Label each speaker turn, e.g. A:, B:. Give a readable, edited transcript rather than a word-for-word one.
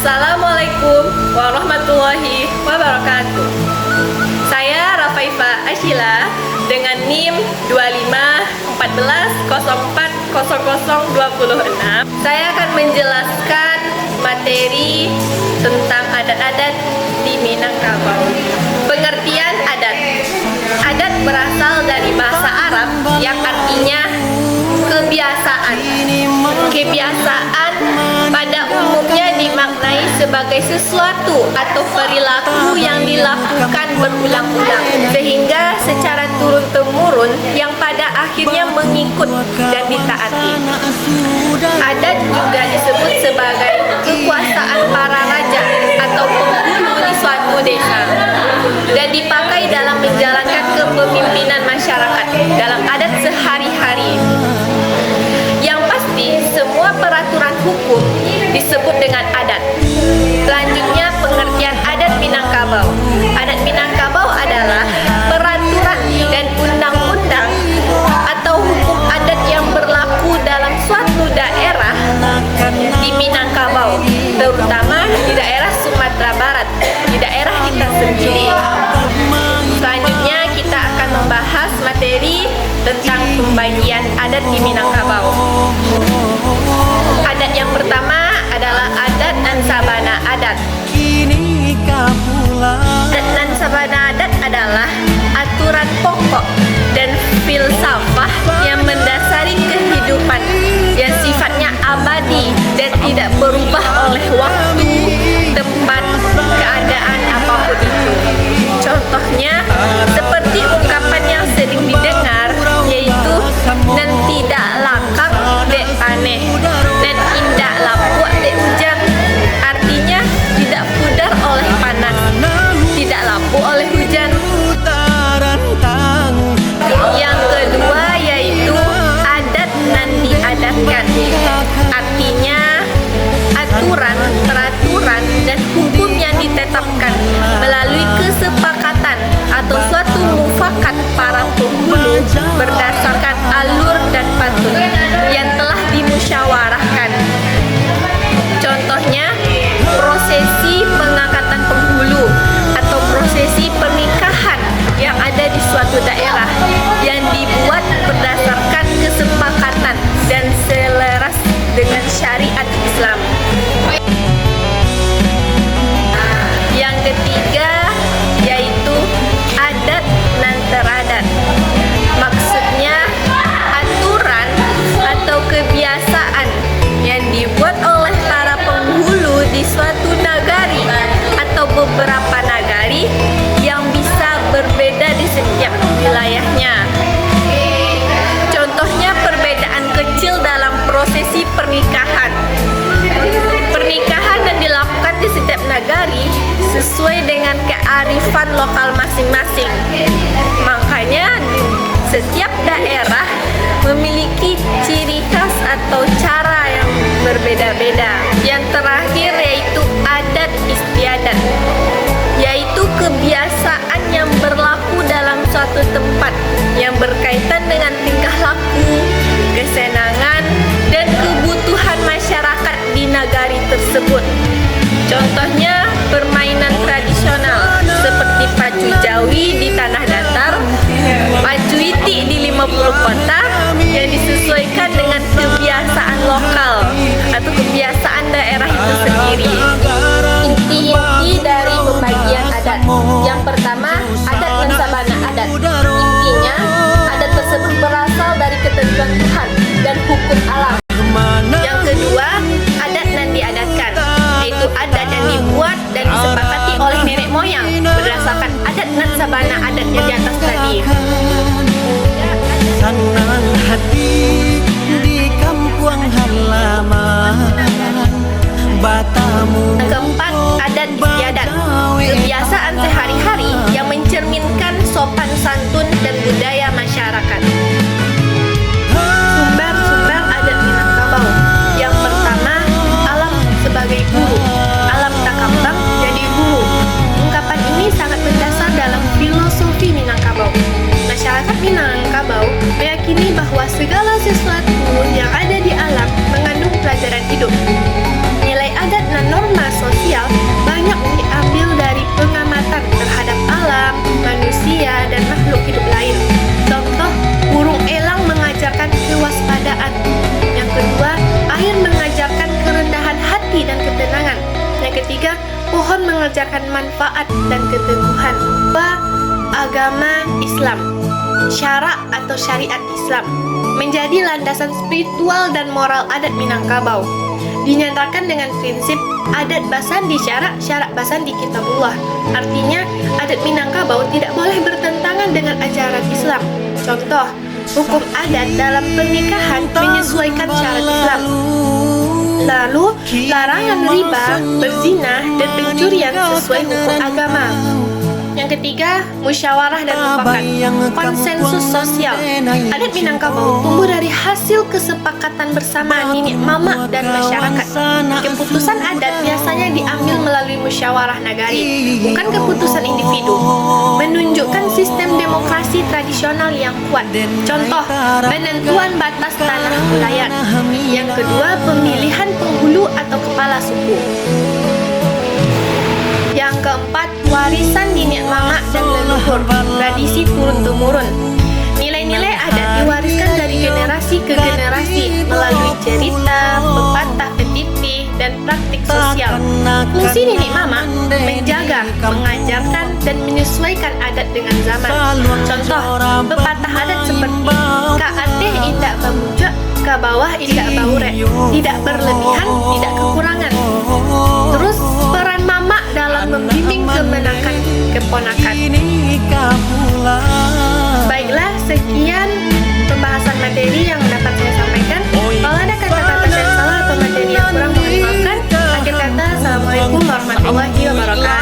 A: Assalamualaikum warahmatullahi wabarakatuh. Saya Rafaifa Ashila dengan NIM 2514040026. Saya akan menjelaskan materi tentang adat-adat di Minangkabau. Pengertian adat. Adat berasal dari bahasa Arab yang artinya kebiasaan. Kebiasaan pada umumnya dimaknai sebagai sesuatu atau perilaku yang dilakukan berulang-ulang sehingga secara turun-temurun yang pada akhirnya mengikut dan ditaati. Adat juga disebut sebagai kekuasaan para raja atau penghulu di suatu desa dan dipakai dalam menjalankan kepemimpinan masyarakat dalam adat sehari-hari. Yang pasti, semua peraturan hukum disebut dengan adat. Selanjutnya, pengertian adat Minangkabau. Adat Minangkabau adalah peraturan dan undang-undang atau hukum adat yang berlaku dalam suatu daerah di Minangkabau, terutama di daerah Sumatera Barat, di daerah kita sendiri. Selanjutnya, kita akan membahas materi tentang pembagian adat di Minangkabau. Adat yang pertama adalah adat dan sabana adat. Adat dan sabana adat adalah aturan pokok dan filsafah yang mendasari kehidupan yang sifatnya abadi dan tidak berubah oleh waktu, tempat, keadaan apapun itu. Contohnya seperti ungkapan yang sering didengar, yaitu "nan tidak lakak dek aneh, nan indak lapuk dek hujan". Artinya tidak pudar oleh panas, tidak lapuk oleh hujan. Yang kedua yaitu adat nan diadatkan. Artinya aturan, peraturan, dan hukum yang ditetapkan melalui kesepakatan atau suatu mufakat para penghulu berdasarkan alur dan patun yang telah dimusyawarahkan. Contohnya, prosesi pengangkatan penghulu atau prosesi pernikahan yang ada di suatu daerah yang dibuat berdasarkan kesepakatan dan selaras dengan syariat Islam. Yang ketiga yaitu adat nan teradat. Maksudnya aturan atau kebiasaan yang dibuat oleh para penghulu di suatu nagari atau beberapa nagari yang bisa berbeda di setiap wilayahnya. Contohnya perbedaan kecil dalam prosesi pernikahan. Pernikahan yang dilakukan di setiap nagari sesuai dengan kearifan lokal masing-masing. Makanya setiap daerah memiliki ciri khas atau cara yang berbeda-beda. Yang terakhir yaitu adat istiadat, yaitu kebiasaan yang berlaku dalam suatu tempat yang berkaitan dengan tingkah laku, kesenangan, dan kebutuhan masyarakat di nagari tersebut. Contohnya permainan tradisional seperti pacu jawi di tanah datar, pacu itik di 50 kota yang disesuaikan dengan kebiasaan lokal atau kebiasaan daerah itu sendiri. Inti-inti dari pembagian adat. Yang pertama, adat dan sabana adat. Intinya, adat tersebut berasal dari ketentuan Tuhan dan hukum alam. Yang kedua, adat dan diadatkan, yaitu adat yang dibuat dan disepakati oleh nenek moyang berdasarkan adat dan sabana adat yang di atas tadi.
B: Senang hati di kampung halaman Batamu.
A: Yang keempat, adat istiadat, kebiasaan sehari-hari yang mencerminkan sopan santun dan budaya masyarakat. Sumber-sumber adat Minangkabau. Yang pertama, alam sebagai guru. Alam tak kambang jadi guru. Ungkapan ini sangat mendasar dalam filosofi Minangkabau. Masyarakat Minangkabau meyakini bahwa segala sesuatu yang ada di alam mengandung pelajaran hidup. Nilai adat dan norma sosial ketiga, pohon mengajarkan manfaat dan keteguhan. Agama Islam, syarak atau syariat Islam, menjadi landasan spiritual dan moral adat Minangkabau. Dinyatakan dengan prinsip adat basandi syarak, syarak basandi kitabullah. Artinya, adat Minangkabau tidak boleh bertentangan dengan ajaran Islam. Contoh, hukum adat dalam pernikahan menyesuaikan syarat Islam. Lalu, larangan riba, berzina, dan pencurian sesuai hukum agama. Yang ketiga, musyawarah dan mufakat, konsensus sosial. Adat Minangkabau tumbuh dari hasil kesepakatan bersama nenek mama dan masyarakat. Keputusan adat biasanya diambil melalui musyawarah nagari, bukan keputusan individu. Menunjukkan sistem demokrasi tradisional yang kuat. Contoh, penentuan batas tanah wilayah. Yang kedua, pemilihan penghulu atau kepala suku. Yang keempat, warisan nenek mama dan leluhur, tradisi turun-temurun. Nilai-nilai adat diwariskan dari generasi ke generasi melalui cerita, pepatah, petipih, dan praktik sosial. Fungsi nenek mama menjaga, mengajarkan, dan menyesuaikan adat dengan zaman. Contoh, pepatah adat seperti Ka Ateh indak bamujak, ka bawah indak baurek, tidak berlebihan, tidak kekurangan. Terus, peran mama dalam membimbing kemenakan keponakan. Baiklah, sekian pembahasan materi yang dapat saya sampaikan. Kalau ada kata-kata yang salah atau materi yang kurang, mohon dimaafkan. Akhir kata, Assalamualaikum warahmatullahi wabarakatuh.